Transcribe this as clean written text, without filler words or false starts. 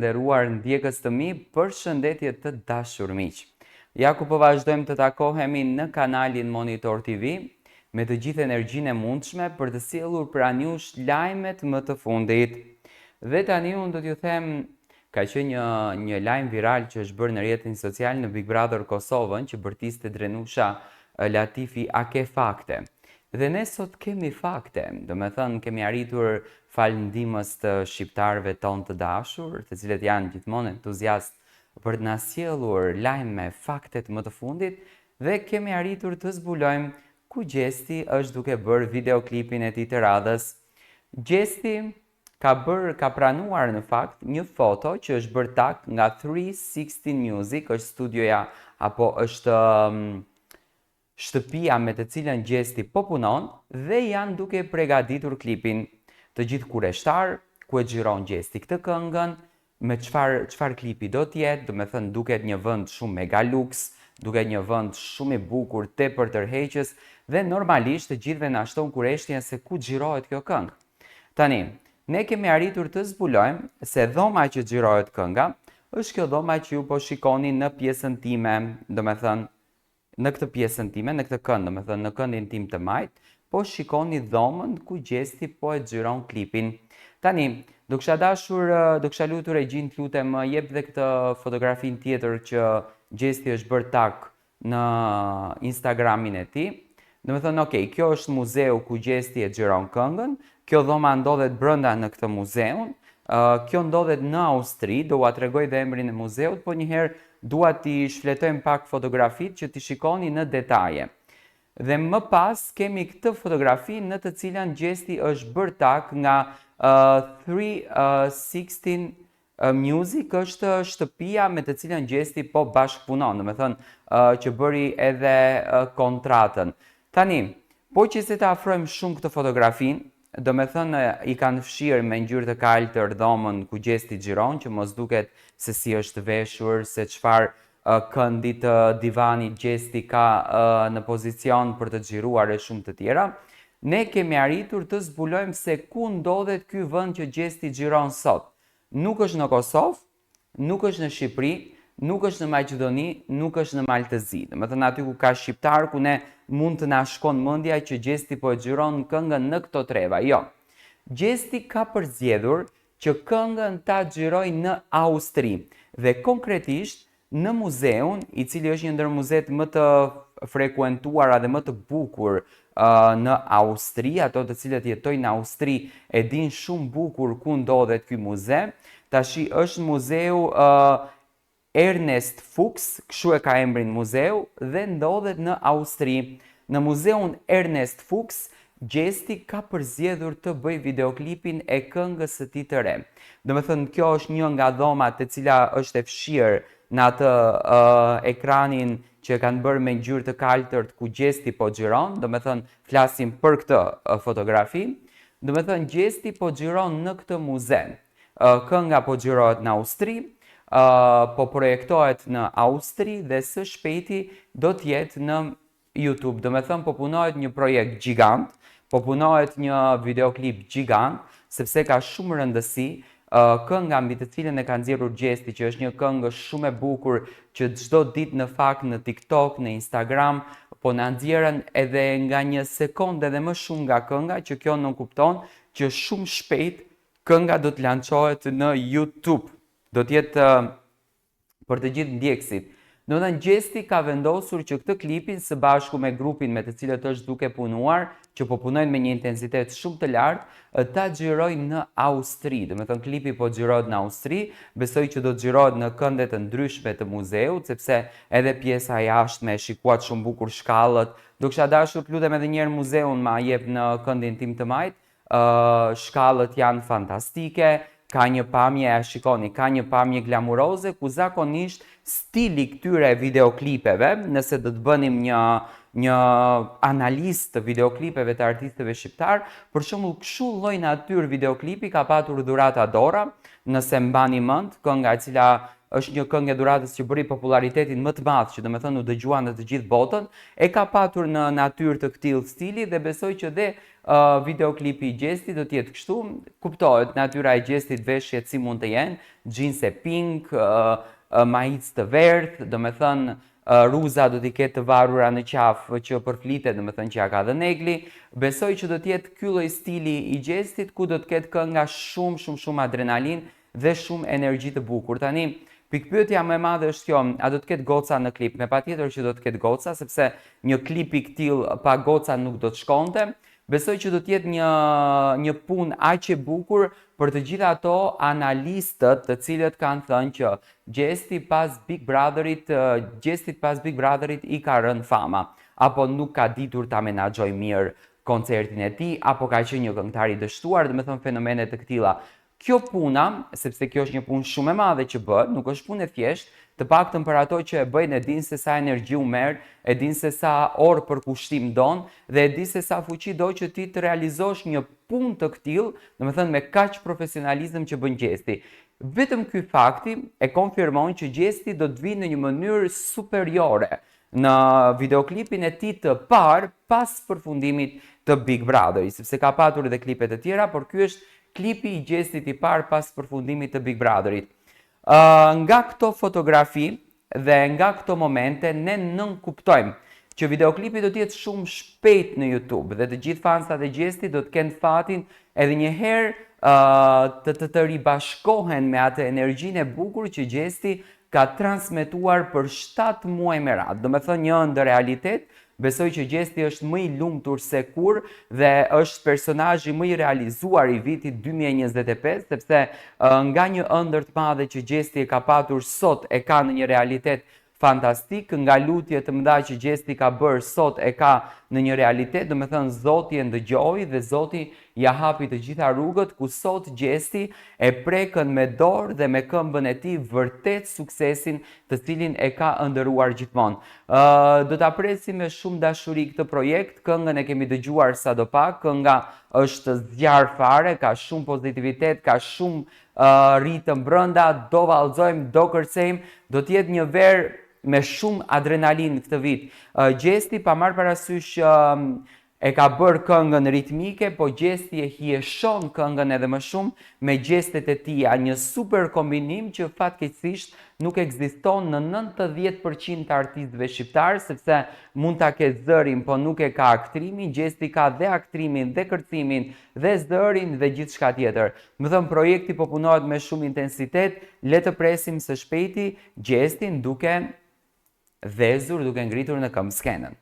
Nderuar ndjekës të mi, përshëndetje të dashur miq. Ja ku po vazhdojmë të takohemi në kanalin Monitor TV me të gjithë energjinë e mundshme për të sjellur pranë jush lajmet më të fundit. Dhe tani unë do t'ju them, ka qenë një lajm viral që është bërë në rrjetin social në Big Brother Kosovën, që bërtiste Drenusha Latifi a ke fakte. Dhe ne sot kemi fakte, do me thënë kemi arritur falë ndihmës të shqiptarëve tonë të dashur, të cilët janë gjithmonë entuziast për të na sjellur lajme faktet më të fundit, dhe kemi arritur të zbulojmë ku Gjesti është duke bërë videoklipin e tij të radhës. Gjesti ka pranuar në fakt një foto që është bërë tak nga 316 Music, është studioja apo është shtëpia me të cilën Gjesti po punon, dhe janë duke përgatitur klipin. Të gjithë kureshtar, ku e xhiron Gjesti këtë këngën, me çfarë klipi do t'jetë, do me thënë duket një vend shumë mega luks, duket një vend shumë i bukur, tepër tërheqës, dhe normalisht të gjithëve na shton kureshtjen se ku xhirohet kjo këngë. Tani, ne kemi arritur të zbulojmë se dhoma që xhirohet kënga është kjo dhoma që ju po shikoni në pjesën time, do me thënë në këtë pjesën time, në këtë kënd, do me thënë në këndin tim të majt, po shikoni dhomën ku Gjesti po e xhiron klipin. Tani, do kisha lutur Regjin, lutem jep dhe këtë fotografin tjetër që Gjesti është bërë tak në Instagramin e tij. Do me thënë, okay, kjo është muzeu ku Gjesti e xhiron këngën, kjo dhoma ndodhet brenda në këtë muzeun, kjo ndodhet në Austri, do ua tregoj dhe emrin e muzeut, po njëherë dua t'i shfletojmë pak fotografit që t'i shikoni në detaje. Dhe më pas kemi këtë fotografi në të cilën Gjesti është bërë tak nga 316 Music, është shtëpia me të cilën Gjesti po bashkëpunon, do me thënë që bëri edhe kontratën. Tani, po që se të afrojmë shumë këtë fotografin, do me thënë i kanë fshirë me ngjyrë të kaltër dhomën ku Gjesti xhiron, që mos duket se si është veshur, se çfarë këndi të divanit Gjesti ka në pozicion për të xhiruar e shumë të tjera. Ne kemi arritur të zbulojmë se ku ndodhet ky vend që Gjesti xhiron sot. Nuk është në Kosovë, nuk është në Shqipëri, nuk është në Maqedoni, nuk është në Maltëzi. Do me thënë aty ku ka shqiptar, ku ne mund të na shkon mendja që Gjesti po e xhiron këngën në këto treva. Jo. Gjesti ka përzgjedhur që këngën ta xhiroj në Austri, dhe konkretisht në muzeun, i cili është një ndër muzet më të frekuentuara dhe më të bukur në Austri. Ato të cilët jetojnë në Austri e din shumë bukur ku ndodhet ky muze. Tashi është muzeu Ernest Fuchs, kështu e ka emrin muzeu, dhe ndodhet në Austri. Në muzeun Ernest Fuchs, Gjesti ka përzgjedhur të bëj videoklipin e këngës së tij të re. Do me thënë, kjo është një nga dhomat e cila është e fshirë në atë ekranin që e kanë bërë me ngjyrë të kaltërt ku Gjesti po xhiron, do me thënë, flasim për këtë fotografi. Do me thënë, Gjesti po xhiron në këtë muze. Kënga po xhirohet në Austri, po projektohet në Austri, dhe së shpejti do t'jetë në YouTube. Do me thënë, po punohet një projekt gjigant, po punohet një videoklip gjigant, sepse ka shumë rëndësi. Kënga mbi të cilën e ka nxjerrur Gjesti, që është një këngë shumë e bukur, që çdo ditë në fakt në TikTok, në Instagram, po na nxjerrën edhe nga një sekondë edhe më shumë nga kënga, që kjo nuk kupton që shumë shpejt kënga do të lançohet në YouTube. Do t'jetë për të gjithë ndjekësit. Do të thënë, Gjesti ka vendosur që këtë klipin së bashku me grupin me të cilët është duke punuar, që po punojnë me një intensitet shumë të lartë, ta xhiroj në Austri. Do të thënë, klipi po xhirohet në Austri, besoj që do të xhirohet në kënde të ndryshme të muzeut, sepse edhe pjesa jashtme shikuat shumë bukur, shkallët. Do kisha dashur të lutem edhe një herë muzeun ma jep në këndin tim të majt. Shkallët janë fantastike. Ka një pamje, shikoni, ka një pamje glamuroze, ku zakonisht stili këtyre videoklipeve, nëse do të bënim një analist të videoklipeve të artistëve shqiptar, për shembull kështu lloj natyrë videoklipi ka patur Dhurata Dora, nëse mbani mend, kënga e cila është një këngë e dhuratës që bëri popularitetin më të madh, që domethënë u dëgjuan në të gjithë botën, e ka patur në natyrë të këtij stili dhe besoj që dhe videoklipi i Gjestit do të jetë kështu. Kuptohet natyra e Gjestit, veshjet si mund të jenë, xhinse pink, maicë të verdhë, domethënë ruza do t'i ketë të varura në qafë që përflitet, domethënë që ja ka dhënë Negli. Besoj që do të jetë ky lloj stili i Gjestit ku do të ketë kënga shumë adrenalin dhe shumë energji të bukur. Tani pikpyetja më e madhe është kjo, a do të ketë goca në klip? Me patjetër që do të ketë goca, sepse një klip i këtill pa goca nuk do të shkonte. Besoj që do të jetë një punë aq e bukur për të gjithë ato analistët të cilët kanë thënë që Gjesti pas Big Brotherit i ka rënë fama, apo nuk ka ditur ta menaxhojë mirë koncertin e tij, apo ka qenë një këngëtar i dështuar, domethënë fenomene të këtilla. Kjo puna, sepse kjo është një punë shumë e madhe që bëhet, nuk është punë e thjeshtë, të paktën për ato që e bëjnë e dinë se sa energji u merr, e dinë se sa orë për kushtim don dhe e dinë se sa fuqi do që ti të realizosh një punë të këtill, domethënë me kaq profesionalizëm që bën Gjesti. Vetëm ky fakti e konfirmon që Gjesti do të vinë në një mënyrë superiore në videoklipin e tij të parë pas përfundimit të Big Brotherit, sepse ka patur edhe klipe të tjera, por ky është klipi i Gjestit i parë pas përfundimit të Big Brotherit. Nga këto fotografi dhe nga këto momente ne nënkuptojmë që videoklipi do të jetë shumë shpejt në YouTube dhe të gjithë fansat e Gjestit do të kenë fatin edhe një herë të ribashkohen me atë energjinë e bukur që Gjesti ka transmetuar për 7 muaj me radhë. Domethënë një ëndër realitet. Besoj që Gjesti është më i lumtur se kur dhe është personazhi më i realizuar i vitit 2025, sepse nga një ëndër të madhe që Gjesti e ka patur sot e ka në një realitet fantastik, nga lutje të mëdha që Gjesti ka bërë sot e ka në një realitet, domethënë Zoti e ndëgjoi dhe Zoti ja hapi të gjitha rrugët, ku sot Gjesti e prekën me dorë dhe me këmbën e tij vërtet suksesin të cilin e ka ëndërruar gjithmonë. Do ta presim me shumë dashuri këtë projekt, këngën e kemi dëgjuar sadopak, kënga është zjarr fare, ka shumë pozitivitet, ka shumë ritëm brenda, do vallëzojmë, do kërcejmë, do të jetë një verë me shumë adrenalin këtë vit. Gjesti pa marrë parasysh e ka bërë këngën ritmike, po Gjesti e hieshon këngën edhe më shumë me gjestet e tia, një super kombinim që fatkeqësisht nuk ekziston në 90% të artistëve shqiptarë, sepse mund ta ketë zërin, po nuk e ka aktrimin. Gjesti ka dhe aktrimin, dhe kërcimin, dhe zërin, dhe gjithçka tjetër. Më thënë, projekti po punohet me shumë intensitet, le të presim së shpejti Gjestin duke dhezur, duke ngritur në këmbë skenën.